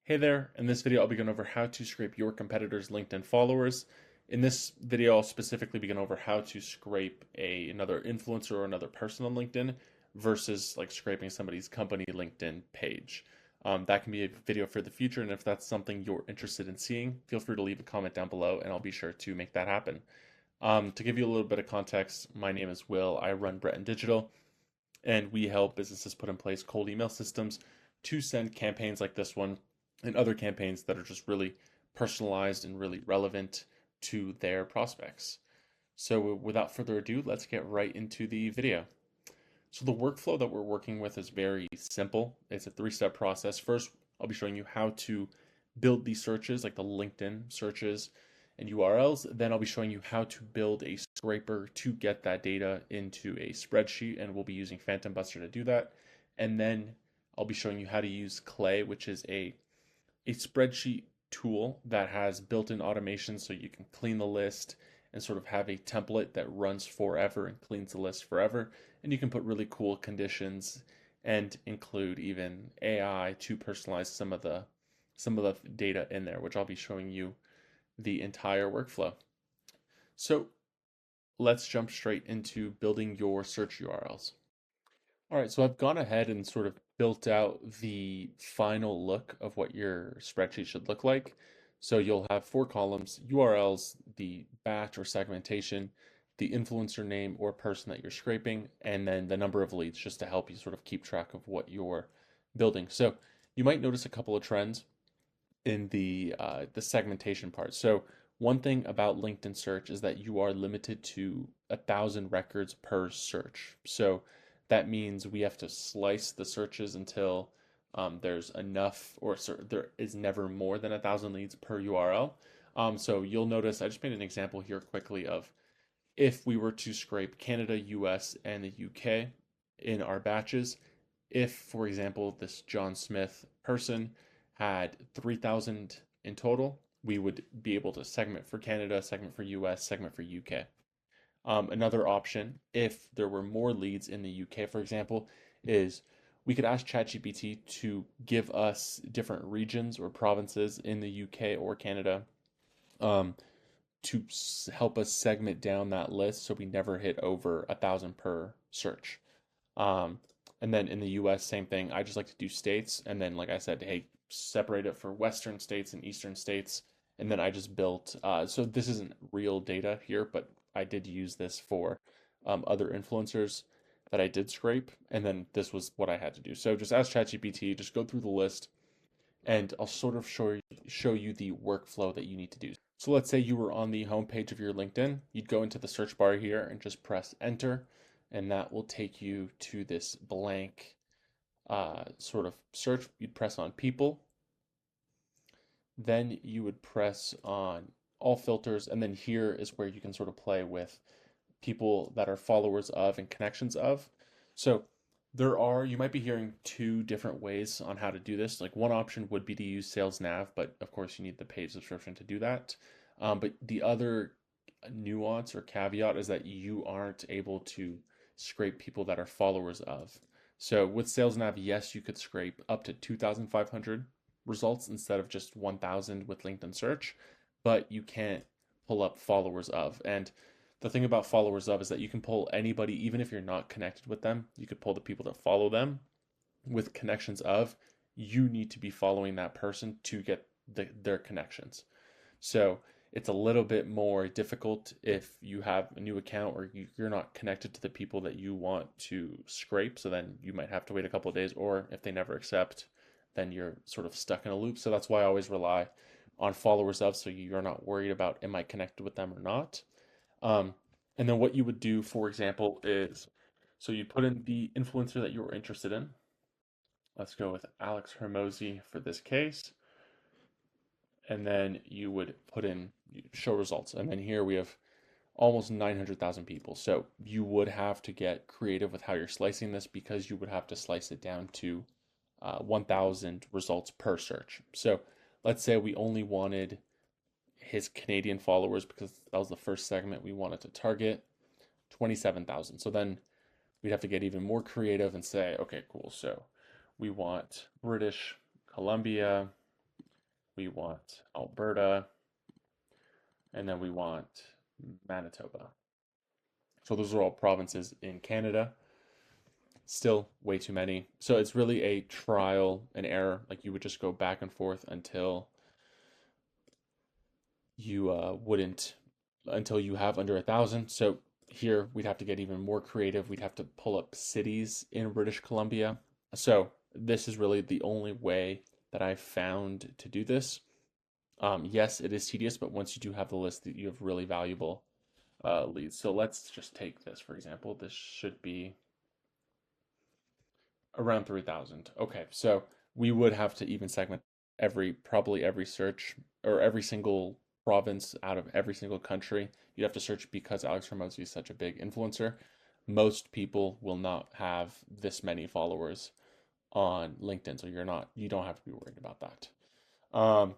Hey there, in this video I'll be going over how to scrape your competitors' LinkedIn followers. In this video I'll specifically be going over how to scrape another influencer or another person on LinkedIn versus like scraping somebody's company LinkedIn page. That can be a video for the future, and if that's something you're interested in seeing, feel free to leave a comment down below and I'll be sure to make that happen. To give you a little bit of context, my name is Will. I run BR3TON Digital, and we help businesses put in place cold email systems to send campaigns like this one and other campaigns that are just really personalized and really relevant to their prospects. So without further ado, let's get right into the video. So the workflow that we're working with is very simple. It's a three-step process. First, I'll be showing you how to build these searches, like the LinkedIn searches and URLs. Then I'll be showing you how to build a scraper to get that data into a spreadsheet, and we'll be using PhantomBuster to do that. And then I'll be showing you how to use Clay, which is a spreadsheet tool that has built-in automation so you can clean the list and sort of have a template that runs forever and cleans the list forever. And you can put really cool conditions and include even AI to personalize some of the data in there, which I'll be showing you the entire workflow. So let's jump straight into building your search URLs. All right, so I've gone ahead and sort of built out the final look of what your spreadsheet should look like. So you'll have 4 columns: URLs, the batch or segmentation, the influencer name or person that you're scraping, and then the number of leads, just to help you sort of keep track of what you're building. So you might notice a couple of trends in the segmentation part. So one thing about LinkedIn search is that you are limited to 1,000 records per search. So that means we have to slice the searches until there's enough, or there is never more than 1,000 leads per URL. So you'll notice I just made an example here quickly of if we were to scrape Canada, US, and the UK in our batches. If, for example, this John Smith person had 3,000 in total, we would be able to segment for Canada, segment for US, segment for UK. Another option, if there were more leads in the UK, for example, is we could ask ChatGPT to give us different regions or provinces in the UK or Canada, um, to help us segment down that list so we never hit over 1,000 per search. Um, and then in the US, same thing. I just like to do states. And then, like I said, hey, separate it for Western states and Eastern states. And then I just built, so this isn't real data here, but I did use this for other influencers that I did scrape. And then this was what I had to do. So just ask ChatGPT, just go through the list, and I'll sort of show you the workflow that you need to do. So let's say you were on the homepage of your LinkedIn. You'd go into the search bar here and just press enter, and that will take you to this blank sort of search. You'd press on people, then you would press on all filters, and then here is where you can sort of play with people that are followers of and connections of. So you might be hearing 2 different ways on how to do this. Like one option would be to use Sales Nav, but of course you need the paid subscription to do that. But the other nuance or caveat is that you aren't able to scrape people that are followers of. So with Sales Nav, yes, you could scrape up to 2,500 results instead of just 1,000 with LinkedIn search, but you can't pull up followers of. And the thing about followers of is that you can pull anybody, even if you're not connected with them. You could pull the people that follow them. With connections of, you need to be following that person to get their connections. So it's a little bit more difficult if you have a new account or you're not connected to the people that you want to scrape. So then you might have to wait a couple of days, or if they never accept, then you're sort of stuck in a loop. So that's why I always rely on followers of, so you're not worried about, am I connected with them or not? And then what you would do, for example, is so you put in the influencer that you're interested in. Let's go with Alex Hermosi for this case. And then you would put in show results. And then here we have almost 900,000 people. So you would have to get creative with how you're slicing this, because you would have to slice it down to 1,000 results per search. So let's say we only wanted his Canadian followers, because that was the first segment we wanted to target, 27,000. So then we'd have to get even more creative and say, okay, cool. So we want British Columbia, we want Alberta, and then we want Manitoba. So those are all provinces in Canada. Still way too many. So it's really a trial and error. Like you would just go back and forth you wouldn't until you have under 1,000. So here we'd have to get even more creative. We'd have to pull up cities in British Columbia. So this is really the only way that I've found to do this. Yes, it is tedious, but once you do have the list, that you have really valuable leads. So let's just take this for example. This should be around 3,000. Okay, so we would have to even segment probably every search or every single province out of every single country. You'd have to search because Alex Hormozi is such a big influencer. Most people will not have this many followers on LinkedIn, so you don't have to be worried about that. Um,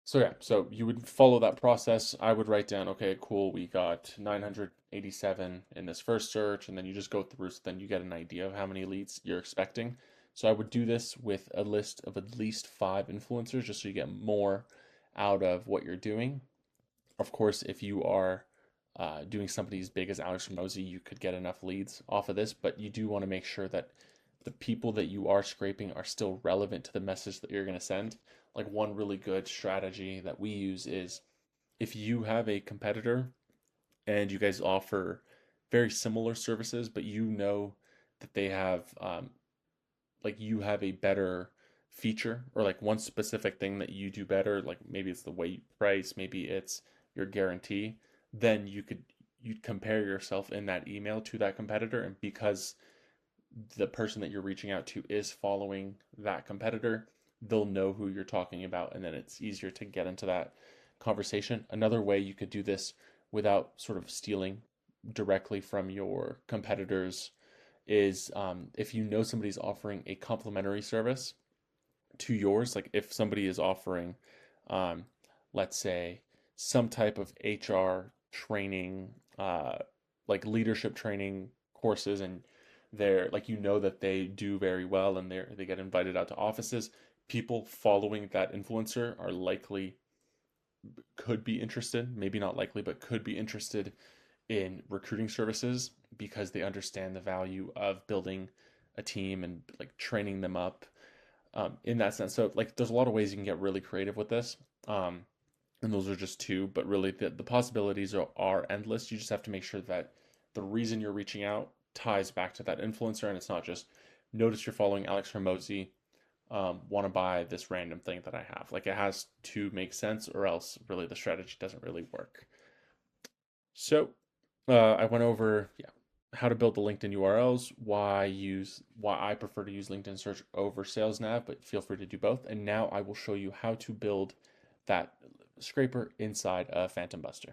so yeah, so you would follow that process. I would write down, okay, cool, we got 987 in this first search, and then you just go through, so then you get an idea of how many leads you're expecting. So I would do this with a list of at least 5 influencers, just so you get more out of what you're doing. Of course, if you are doing somebody as big as Alex Hormozi, you could get enough leads off of this, but you do want to make sure that the people that you are scraping are still relevant to the message that you're going to send. Like one really good strategy that we use is if you have a competitor and you guys offer very similar services, but you know that they have like you have a better feature or like one specific thing that you do better, like maybe it's the way you price, maybe it's your guarantee, then you'd compare yourself in that email to that competitor, and because the person that you're reaching out to is following that competitor, they'll know who you're talking about, and then it's easier to get into that conversation. Another way you could do this without sort of stealing directly from your competitors is if you know somebody's offering a complimentary service to yours, like if somebody is offering, um, let's say, some type of HR training, like leadership training courses, and they're like that they do very well, and they get invited out to offices. People following that influencer are likely could be interested, maybe not likely, but could be interested in recruiting services because they understand the value of building a team and like training them up in that sense. So like there's a lot of ways you can get really creative with this. And those are just two, but really the possibilities are endless. You just have to make sure that the reason you're reaching out ties back to that influencer, and it's not just notice you're following Alex Hormozi, want to buy this random thing that I have. Like it has to make sense, or else really the strategy doesn't really work. So I went over how to build the LinkedIn URLs, why I prefer to use LinkedIn search over sales nav, but feel free to do both. And now I will show you how to build that scraper inside of PhantomBuster.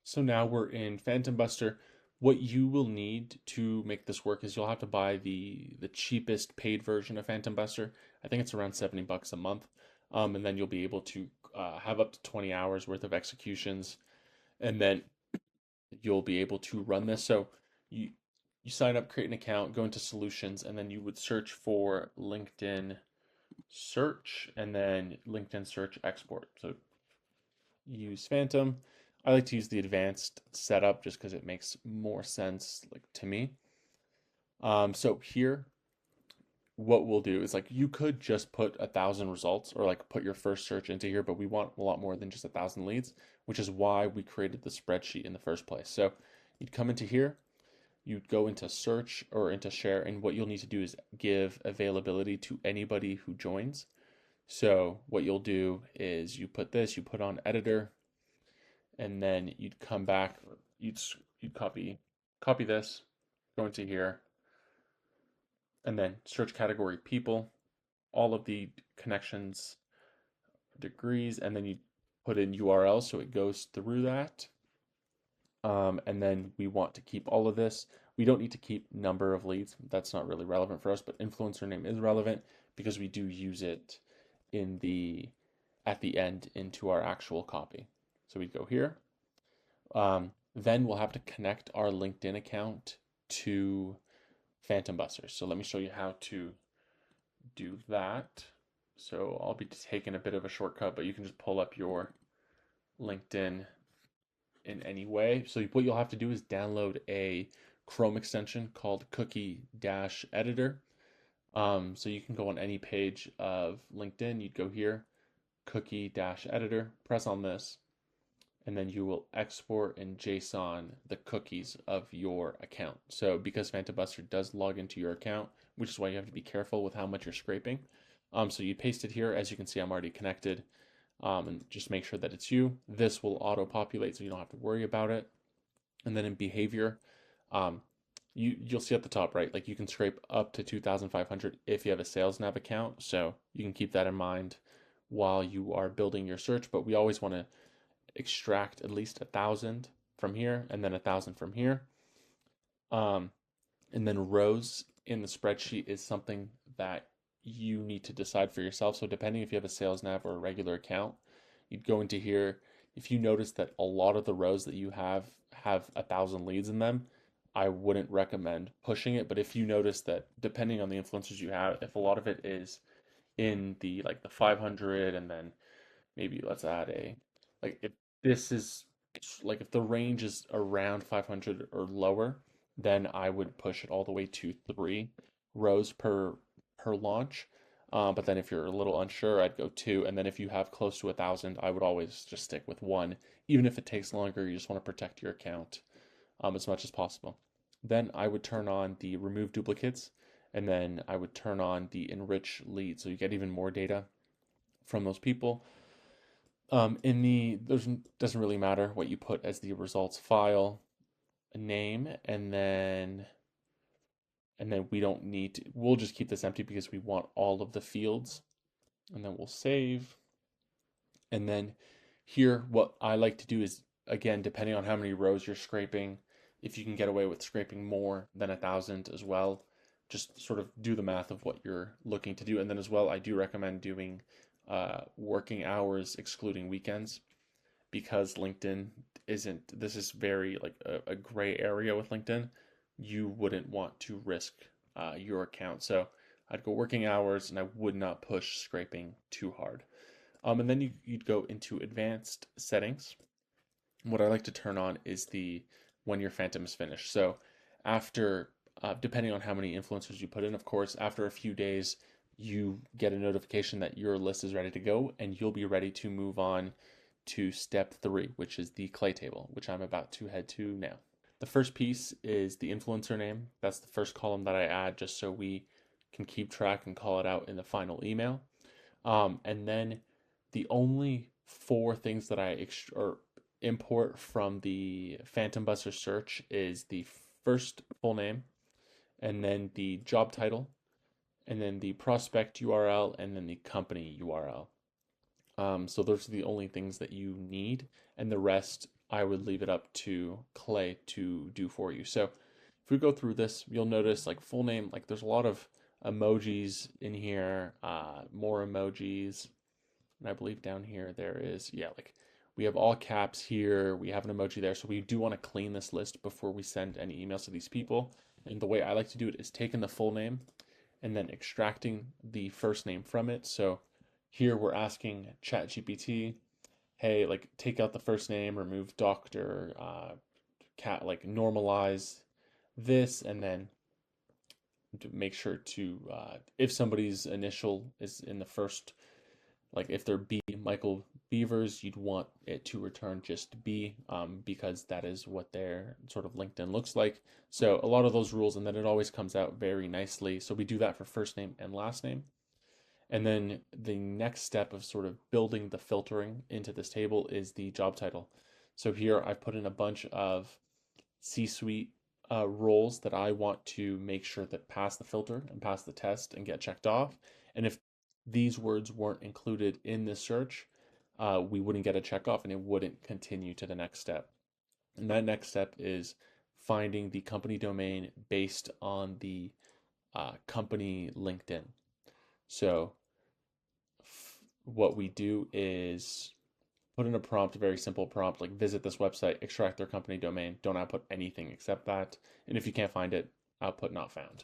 So now we're in PhantomBuster. What you will need to make this work is you'll have to buy the cheapest paid version of PhantomBuster. I think it's around $70 a month. And then you'll be able to have up to 20 hours worth of executions, and then you'll be able to run this. So you you sign up, create an account, go into solutions, and then you would search for LinkedIn search and then LinkedIn search export. So use Phantom. I like to use the advanced setup just because it makes more sense like to me. So here, what we'll do is like you could just put 1,000 results or like put your first search into here, but we want a lot more than just 1,000 leads, which is why we created the spreadsheet in the first place. So you'd come into here, you'd go into search or into share, and what you'll need to do is give availability to anybody who joins. So what you'll do is you put on editor, and then you'd come back, you'd copy this, go into here, and then search category people, all of the connections, degrees, and then you put in URL so it goes through that. And then we want to keep all of this. We don't need to keep number of leads. That's not really relevant for us, but influencer name is relevant because we do use it at the end into our actual copy. So we go here. Then we'll have to connect our LinkedIn account to PhantomBuster. So let me show you how to do that. So I'll be taking a bit of a shortcut, but you can just pull up your LinkedIn in any way. So what you'll have to do is download a Chrome extension called Cookie-Editor. So you can go on any page of LinkedIn, you'd go here, Cookie-Editor, press on this, and then you will export in JSON the cookies of your account. So because PhantomBuster does log into your account, which is why you have to be careful with how much you're scraping. So you paste it here. As you can see, I'm already connected. And just make sure that it's you. This will auto-populate, so you don't have to worry about it. And then in behavior, um, you'll see at the top, right? Like you can scrape up to 2,500 if you have a sales nav account. So you can keep that in mind while you are building your search. But we always want to extract at least 1,000 from here and then 1,000 from here. And then rows in the spreadsheet is something that you need to decide for yourself. So depending if you have a sales nav or a regular account, you'd go into here. If you notice that a lot of the rows that you have 1,000 leads in them, I wouldn't recommend pushing it. But if you notice that depending on the influencers you have, if a lot of it is in the like the 500, and then maybe let's add a, like if this is like if the range is around 500 or lower, then I would push it all the way to 3 rows per launch. But then if you're a little unsure, I'd go 2. And then if you have close to 1,000, I would always just stick with 1. Even if it takes longer, you just want to protect your account as much as possible. Then I would turn on the remove duplicates, and then I would turn on the enrich leads, so you get even more data from those people. There's doesn't really matter what you put as the results file name, and then we don't need to, we'll just keep this empty because we want all of the fields, and then we'll save. And then here, what I like to do is, again, depending on how many rows you're scraping, if you can get away with scraping more than 1,000 as well, just sort of do the math of what you're looking to do. And then as well, I do recommend doing working hours excluding weekends, because LinkedIn isn't, this is very like a gray area with LinkedIn. You wouldn't want to risk your account. So I'd go working hours, and I would not push scraping too hard. And then you'd go into advanced settings. What I like to turn on is the when your Phantom is finished. So after, depending on how many influencers you put in, of course, after a few days, you get a notification that your list is ready to go, and you'll be ready to move on to step 3, which is the clay table, which I'm about to head to now. The first piece is the influencer name. That's the first column that I add just so we can keep track and call it out in the final email. And then the only 4 things that I import from the PhantomBuster search is the first full name, and then the job title, and then the prospect URL, and then the company URL. So those are the only things that you need, and the rest I would leave it up to Clay to do for you. So if we go through this, you'll notice like full name, like there's a lot of emojis in here, more emojis, and I believe down here there is, yeah, like we have all caps here, we have an emoji there, so we do want to clean this list before we send any emails to these people. And the way I like to do it is taking the full name and then extracting the first name from it. So here we're asking ChatGPT, hey, like take out the first name, remove doctor, like normalize this, and then to make sure to, if somebody's initial is in the first, like if they're B, Michael Beavers, you'd want it to return just B, because that is what their sort of LinkedIn looks like. So a lot of those rules, and then it always comes out very nicely. So we do that for first name and last name. And then the next step of sort of building the filtering into this table is the job title. So here I've put in a bunch of C-suite roles that I want to make sure that pass the filter and pass the test and get checked off. And if these words weren't included in this search, we wouldn't get a check off, and it wouldn't continue to the next step. And that next step is finding the company domain based on the company LinkedIn. So what we do is put in a prompt, a very simple prompt, like visit this website, extract their company domain. Don't output anything except that. And if you can't find it, output not found.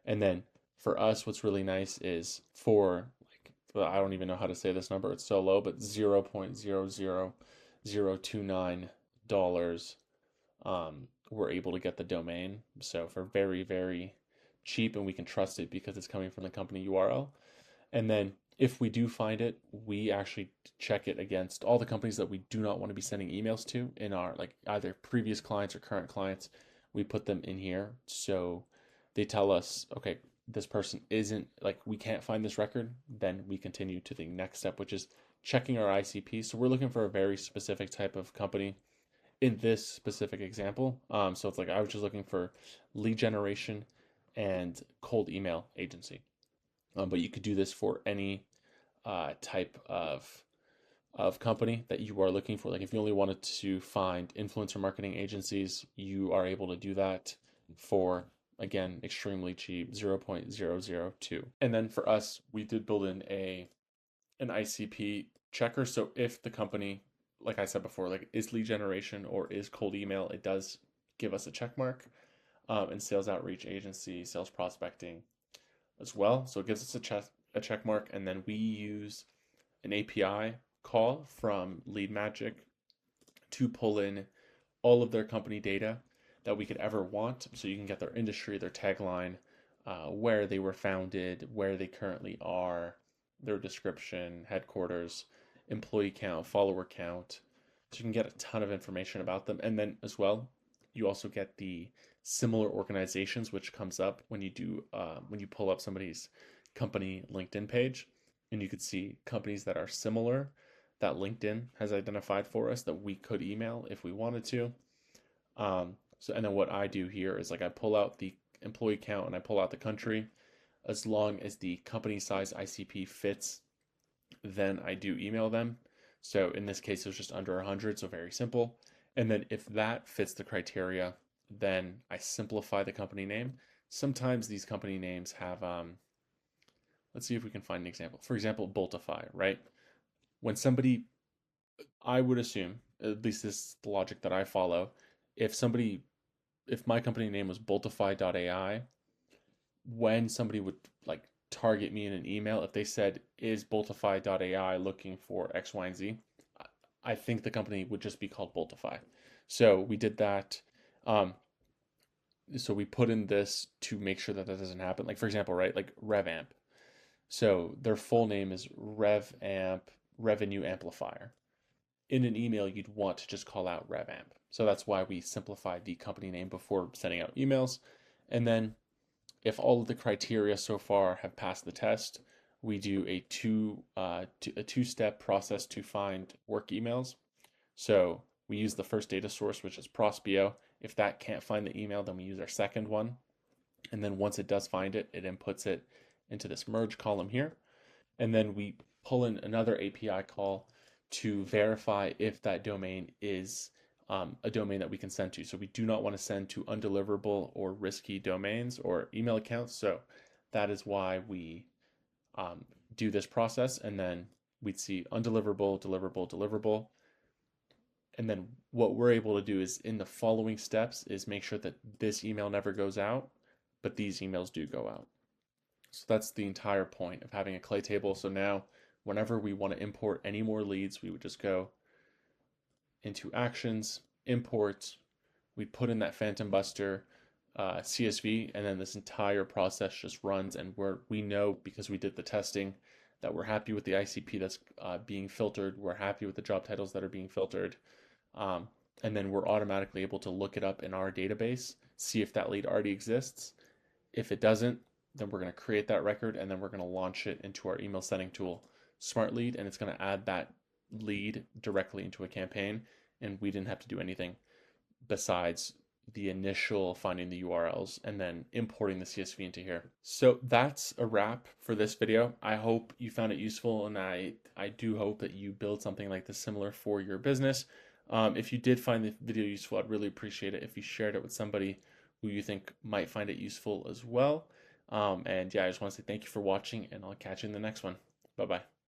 And then for us, what's really nice is for like but I don't even know how to say this number. It's so low, but $0.00029 we're able to get the domain. So for very, very cheap, and we can trust it because it's coming from the company URL. And then if we do find it, we actually check it against all the companies that we do not want to be sending emails to in our like either previous clients or current clients. We put them in here. So they tell us, okay, this person isn't like we can't find this record, then we continue to the next step, which is checking our ICP. So we're looking for a very specific type of company in this specific example. So it's like I was just looking for lead generation and cold email agency. But you could do this for any type of company that you are looking for. Like if you only wanted to find influencer marketing agencies, you are able to do that for, again, extremely cheap, 0.002. And then for us, we did build in an ICP checker. So if the company, like I said before, like is lead generation or is cold email, it does give us a check mark. And sales outreach agency, sales prospecting as well. So it gives us a check mark, and then we use an API call from Lead Magic to pull in all of their company data that we could ever want. So you can get their industry, their tagline, where they were founded, where they currently are, their description, headquarters, employee count, follower count. So you can get a ton of information about them. And then as well, you also get the similar organizations, which comes up when you do when you pull up somebody's company LinkedIn page, and you could see companies that are similar that LinkedIn has identified for us that we could email if we wanted to. So and then what I do here is like I pull out the employee count and I pull out the country. As long as the company size ICP fits, then I do email them. So in this case, it was just under 100, so very simple. And then if that fits the criteria, then I simplify the company name. Sometimes these company names have, let's see if we can find an example. For example, Boltify, right? When somebody, I would assume, at least this is the logic that I follow, if my company name was Boltify.ai, when somebody would like target me in an email, if they said, is Boltify.ai looking for X, Y, and Z, I think the company would just be called Boltify. So we did that. So we put in this to make sure that doesn't happen. Like for example, right, like RevAmp. So their full name is RevAmp Revenue Amplifier. In an email, you'd want to just call out RevAmp. So that's why we simplified the company name before sending out emails. And then if all of the criteria so far have passed the test, we do a two-step process to find work emails. So we use the first data source, which is Prospeo. If that can't find the email, then we use our second one. And then once it does find it, it inputs it into this merge column here. And then we pull in another API call to verify if that domain is a domain that we can send to. So we do not want to send to undeliverable or risky domains or email accounts. So that is why we do this process. And then we'd see undeliverable, deliverable, deliverable. And then what we're able to do is in the following steps is make sure that this email never goes out, but these emails do go out. So that's the entire point of having a clay table. So now whenever we want to import any more leads, we would just go into actions, import, we put in that PhantomBuster CSV, and then this entire process just runs, and we know because we did the testing that we're happy with the ICP that's being filtered, we're happy with the job titles that are being filtered, and then we're automatically able to look it up in our database, see if that lead already exists. If it doesn't, then we're going to create that record, and then we're going to launch it into our email sending tool, Smart Lead, and it's going to add that lead directly into a campaign, and we didn't have to do anything besides the initial finding the URLs and then importing the CSV into here. So that's a wrap for this video. I hope you found it useful, and I do hope that you build something like this similar for your business. If you did find the video useful, I'd really appreciate it if you shared it with somebody who you think might find it useful as well. And yeah, I just want to say thank you for watching, and I'll catch you in the next one. Bye-bye.